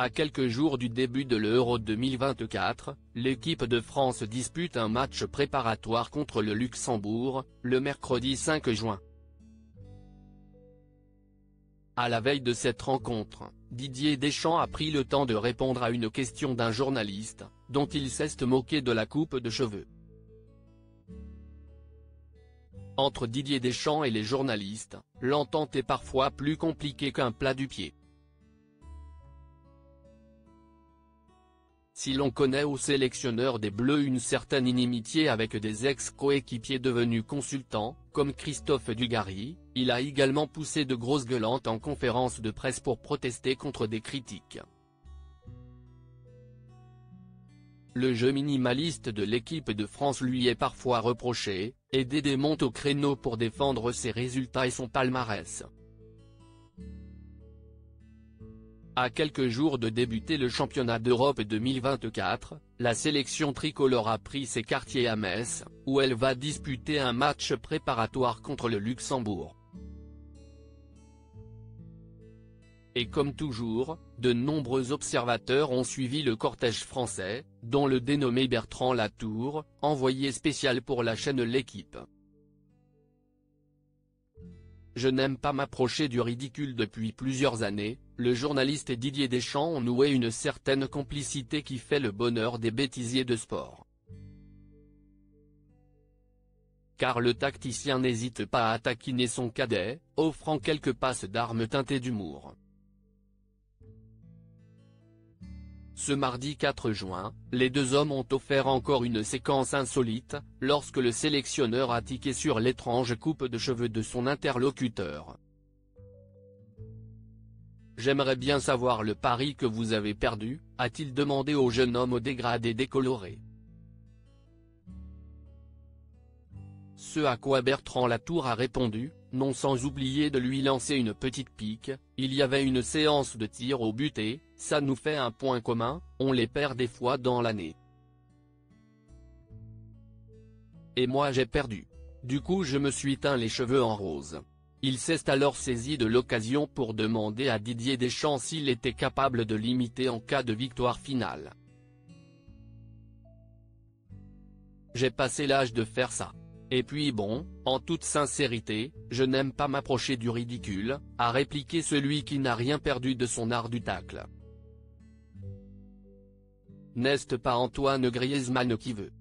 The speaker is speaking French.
À quelques jours du début de l'Euro 2024, l'équipe de France dispute un match préparatoire contre le Luxembourg, le mercredi 5 juin. À la veille de cette rencontre, Didier Deschamps a pris le temps de répondre à une question d'un journaliste, dont il s'est moqué de la coupe de cheveux. Entre Didier Deschamps et les journalistes, l'entente est parfois plus compliquée qu'un plat du pied. Si l'on connaît au sélectionneur des Bleus une certaine inimitié avec des ex-coéquipiers devenus consultants, comme Christophe Dugarry, il a également poussé de grosses gueulantes en conférence de presse pour protester contre des critiques. Le jeu minimaliste de l'équipe de France lui est parfois reproché, et Dédé monte au créneau pour défendre ses résultats et son palmarès. À quelques jours de débuter le championnat d'Europe 2024, la sélection tricolore a pris ses quartiers à Metz, où elle va disputer un match préparatoire contre le Luxembourg. Et comme toujours, de nombreux observateurs ont suivi le cortège français, dont le dénommé Bertrand Latour, envoyé spécial pour la chaîne L'Équipe. Je n'aime pas m'approcher du ridicule. Depuis plusieurs années, le journaliste et Didier Deschamps ont noué une certaine complicité qui fait le bonheur des bêtisiers de sport. Car le tacticien n'hésite pas à taquiner son cadet, offrant quelques passes d'armes teintées d'humour. Ce mardi 4 juin, les deux hommes ont offert encore une séquence insolite, lorsque le sélectionneur a tiqué sur l'étrange coupe de cheveux de son interlocuteur. « J'aimerais bien savoir le pari que vous avez perdu », a-t-il demandé au jeune homme au dégradé décoloré. Ce à quoi Bertrand Latour a répondu, non sans oublier de lui lancer une petite pique: « Il y avait une séance de tir au but et, ça nous fait un point commun, on les perd des fois dans l'année. Et moi j'ai perdu. Du coup je me suis teint les cheveux en rose. » Il s'est alors saisi de l'occasion pour demander à Didier Deschamps s'il était capable de l'imiter en cas de victoire finale. « J'ai passé l'âge de faire ça. Et puis bon, en toute sincérité, je n'aime pas m'approcher du ridicule », a répliqué celui qui n'a rien perdu de son art du tacle. N'est-ce pas Antoine Griezmann qui veut